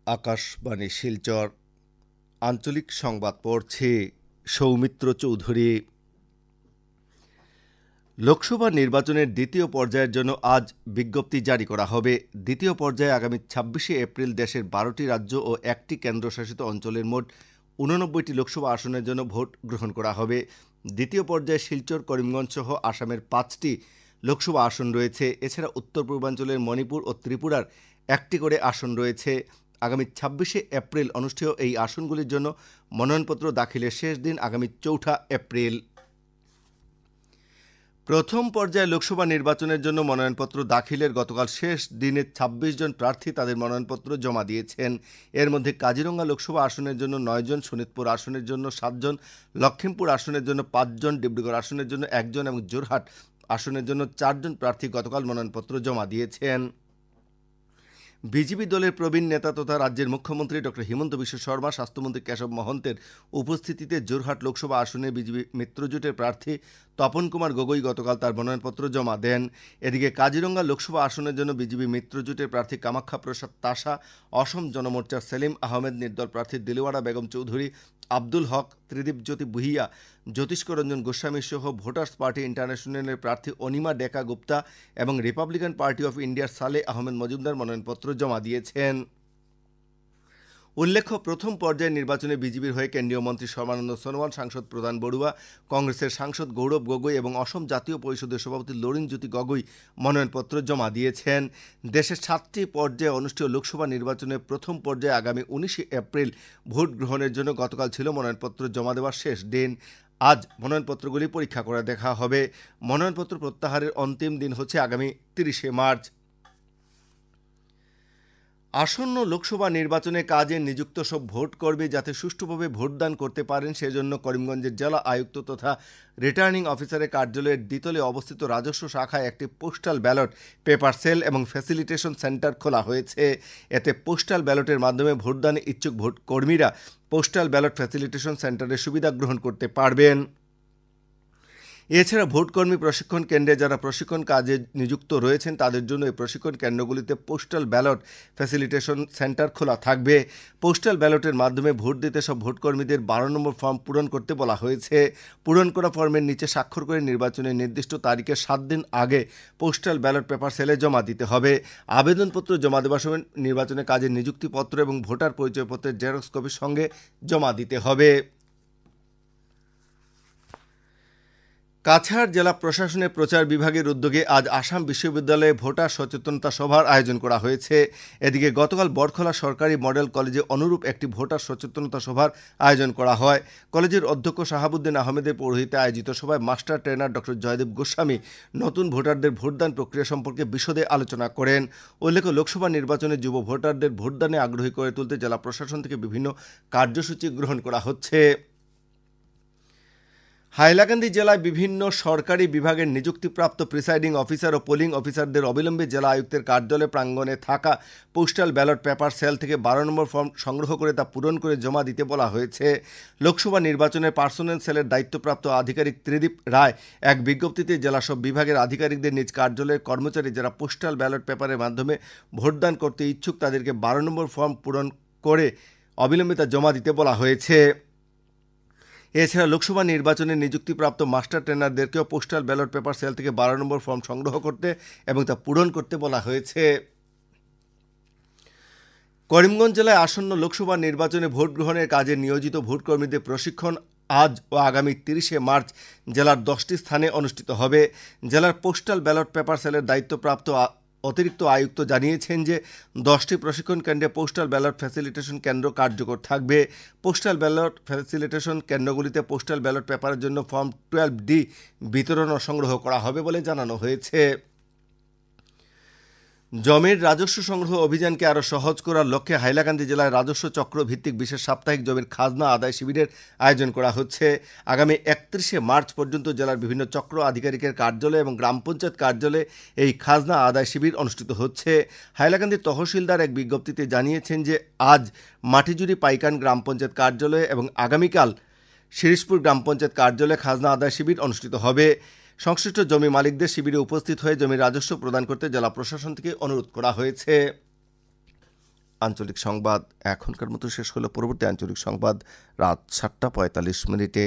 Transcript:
আকাশবাণী শিলচর আঞ্চলিক সংবাদ পড়ছে সৌমিত্র চৌধুরী। লোকসভা নির্বাচনের দ্বিতীয় পর্যায়ের জন্য আজ বিজ্ঞপ্তি জারি করা হবে। দ্বিতীয় পর্যায়ে আগামী ২৬শে এপ্রিল দেশের ১২টি রাজ্য ও একটি কেন্দ্রশাসিত অঞ্চলের মোট ৮৯টি লোকসভা আসনের জন্য ভোট গ্রহণ করা হবে। দ্বিতীয় পর্যায়ে শিলচর, করিমগঞ্জ সহ আসামের ৫টি লোকসভা আসন রয়েছে। এছাড়া উত্তর পূর্বাঞ্চলের মণিপুর ও ত্রিপুরার একটি করে আসন রয়েছে। আগামী ২৬শে এপ্রিল অনুষ্ঠেয় এই আসনগুলির জন্য মনোনয়নপত্র দাখিলের শেষ দিন আগামী ৪ঠা এপ্রিল। প্রথম পর্যায়ে লোকসভা নির্বাচনের জন্য মনোনয়নপত্র দাখিলের গতকাল শেষ দিনে ২৬ জন প্রার্থী তাদের মনোনয়নপত্র জমা দিয়েছেন। এর মধ্যে কাজিরঙ্গা লোকসভা আসনের জন্য ৯ জন, শোনিতপুর আসনের জন্য ৭ জন, লক্ষিমপুর আসনের জন্য ৫ জন, ডিব্রুগড় আসনের জন্য ১ জন এবং যোরহাট আসনের জন্য ৪ জন প্রার্থী গতকাল মনোনয়নপত্র জমা দিয়েছেন। বিজেপি দলের প্রবীণ নেতা তথা রাজ্যের মুখ্যমন্ত্রী ডক্টর হিমন্ত বিশ্ব শর্মা, স্বাস্থ্যমন্ত্রী কেশব মহন্তের উপস্থিতিতে যোরহাট লোকসভা আসনে বিজেপি মিত্রজোটের প্রার্থী তপন কুমার গগৈ গতকাল তার মনোনয়নপত্র জমা দেন। এদিকে কাজিরঙ্গা লোকসভা আসনের জন্য বিজেপি মিত্রজোটের প্রার্থী কামাখ্যা প্রসাদ তাসা, অসম জনমোর্চার সেলিম আহমেদ, নির্দল প্রার্থী দিলওয়ারা বেগম চৌধুরী, আব্দুল হক, ত্রিদীপ জ্যোতি ভুইয়া, জ্যোতিষ্ক রঞ্জন গোস্বামী সহ ভোটার্স পার্টি ইন্টারন্যাশনালের প্রার্থী অনিমা ডেকা গুপ্তা এবং রিপাবলিকান পার্টি অফ ইন্ডিয়ার সালে আহমেদ মজুমদার মনোনয়নপত্র জমা দিয়েছেন। উল্লেখ্য, প্রথম পর্যায়ের নির্বাচনে বিজেপির হয়ে কেন্দ্রীয় মন্ত্রী সর্বানন্দ সোনোয়াল, সাংসদ প্রধান বড়ুয়া, কংগ্রেসের সাংসদ গৌরব গগৈ এবং অসম জাতীয় পরিষদের সভাপতি লরিনজ্যোতি গগৈ মনোনয়নপত্র জমা দিয়েছেন। দেশের 7টি পর্যায়ে অনুষ্ঠিত লোকসভা নির্বাচনে প্রথম পর্যায়ে আগামী 19শে এপ্রিল ভোট গ্রহণের জন্য গতকাল ছিল মনোনয়নপত্র জমা দেওয়ার শেষ দিন। আজ মনোনয়নপত্রগুলি পরীক্ষা করে দেখা হবে। মনোনয়নপত্র প্রত্যাহারের অন্তিম দিন হচ্ছে আগামী 30শে মার্চ। আসন্ন লোকসভা নির্বাচনে কাজে নিযুক্ত সব ভোটকর্মী যাতে সুষ্ঠুভাবে ভোটদান করতে পারেন সেজন্য করিমগঞ্জের জেলা আয়ুক্ত তথা রিটার্নিং অফিসারের কার্যালয়ের দ্বিতলে অবস্থিত রাজস্ব শাখায় একটি পোস্টাল ব্যালট পেপার সেল এবং ফ্যাসিলিটেশন সেন্টার খোলা হয়েছে। এতে পোস্টাল ব্যালটের মাধ্যমে ভোটদানে ইচ্ছুক ভোটকর্মীরা পোস্টাল ব্যালট ফ্যাসিলিটেশন সেন্টারের সুবিধা গ্রহণ করতে পারবেন। এছাড়া ভোটকর্মী প্রশিক্ষণ কেন্দ্রে যারা প্রশিক্ষণ কাজে নিযুক্ত রয়েছেন তাদের জন্য এই প্রশিক্ষণ কেন্দ্রগুলিতে পোস্টাল ব্যালট ফ্যাসিলিটেশন সেন্টার খোলা থাকবে। পোস্টাল ব্যালটের মাধ্যমে ভোট দিতে সব ভোটকর্মীদের 12 নম্বর ফর্ম পূরণ করতে বলা হয়েছে। পূরণ করা ফর্মের নিচে স্বাক্ষর করে নির্বাচনের নির্দিষ্ট তারিখের 7 দিন আগে পোস্টাল ব্যালট পেপার সেলে জমা দিতে হবে। আবেদনপত্র জমা দেওয়ার সময় নির্বাচনের কাজে নিযুক্তিপত্র এবং ভোটার পরিচয়পত্রের জেরক্স কপির সঙ্গে জমা দিতে হবে। কাছাড় জেলা প্রশাসনের প্রচার বিভাগের উদ্যোগে আজ আসাম বিশ্ববিদ্যালয়ে ভোটার সচেতনতা সভার আয়োজন করা হয়েছে। এদিকে গতকাল বটখলা সরকারি মডেল কলেজে অনুরূপ একটি ভোটার সচেতনতা সভার আয়োজন করা হয়। কলেজের অধ্যক্ষ শাহাবুদ্দিন আহমেদের পৌরোহিত্যে আয়োজিত সভায় master trainer doctor Joydeb Goswami নতুন ভোটারদের ভোটদান প্রক্রিয়া সম্পর্কে বিশদে আলোচনা করেন। উল্লেখ্য, লোকসভা নির্বাচনে যুব ভোটারদের ভোটদানে আগ্রহী করে তুলতে জেলা প্রশাসন থেকে বিভিন্ন কার্যসূচি গ্রহণ করা হচ্ছে। হাইলাকান্দি জেলায় বিভিন্ন সরকারি বিভাগের নিযুক্তিপ্রাপ্ত প্রিসাইডিং অফিসার ও পোলিং অফিসারদের অবিলম্বে জেলা আয়ুক্তের কার্যালয় প্রাঙ্গণে থাকা পোস্টাল ব্যালট পেপার সেল থেকে 12 নম্বর ফর্ম সংগ্রহ করে তা পূরণ করে জমা দিতে বলা হয়েছে। লোকসভা নির্বাচনের পার্সোনেল সেলের দায়িত্বপ্রাপ্ত আধিকারিক ত্রিদীপ রায় এক বিজ্ঞপ্তিতে জেলা সব বিভাগের আধিকারিকদের নিজ কার্যালয়ের কর্মচারী যারা পোস্টাল ব্যালট পেপারের মাধ্যমে ভোটদান করতে ইচ্ছুক তাদেরকে 12 নম্বর ফর্ম পূরণ করে অবিলম্বে তা জমা দিতে বলা হয়েছে। এছাড়া লোকসভা নির্বাচনে নিযুক্তিপ্রাপ্ত মাস্টার ট্রেনারদেরকেও পোস্টাল ব্যালট পেপার সেল থেকে 12 নম্বর ফর্ম সংগ্রহ করতে এবং তা পূরণ করতে বলা হয়েছে। করিমগঞ্জ জেলায় আসন্ন লোকসভা নির্বাচনে ভোট গ্রহণের কাজে নিয়োজিত ভোটকর্মীদের প্রশিক্ষণ আজ ও আগামী 30শে মার্চ জেলার 10টি স্থানে অনুষ্ঠিত হবে। জেলার পোস্টাল ব্যালট পেপার সেলের দায়িত্বপ্রাপ্ত অতিরিক্ত আয়ুক্ত জানিয়েছেন যে 10টি প্রশিক্ষণ কেন্দ্রে পোস্টাল ব্যালট ফ্যাসিলিটেশন কেন্দ্র কার্যকর থাকবে। পোস্টাল ব্যালট ফ্যাসিলিটেশন কেন্দ্রগুলিতে পোস্টাল ব্যালট পেপারের জন্য ফর্ম 12D বিতরণ ও সংগ্রহ করা হবে বলে জানানো হয়েছে। জমির রাজস্ব সংগ্রহ অভিযানকে আরও সহজ করার লক্ষ্যে হাইলাকান্দি জেলায় রাজস্ব চক্র ভিত্তিক বিশেষ সাপ্তাহিক জমির খাজনা আদায় শিবিরের আয়োজন করা হচ্ছে। আগামী 31শে মার্চ পর্যন্ত জেলার বিভিন্ন চক্র আধিকারিকের কার্যালয় এবং গ্রাম পঞ্চায়েত কার্যালয়ে এই খাজনা আদায় শিবির অনুষ্ঠিত হচ্ছে। হাইলাকান্দি তহসিলদার এক বিজ্ঞপ্তিতে জানিয়েছেন যে আজ মাটিজুরি পাইকান গ্রাম পঞ্চায়েত কার্যালয়ে এবং আগামীকাল শিরিশপুর গ্রাম পঞ্চায়েত কার্যালয়ে খাজনা আদায় শিবির অনুষ্ঠিত হবে। সংশ্লিষ্ট জমি মালিকদের শিবিরে উপস্থিত হয়ে জমির রাজস্ব প্রদান করতে জেলা প্রশাসন থেকে অনুরোধ করা হয়েছে। আঞ্চলিক সংবাদ এখনকার মতো শেষ হলো। পরবর্তী আঞ্চলিক সংবাদ রাত ৭টা ৪৫ মিনিটে।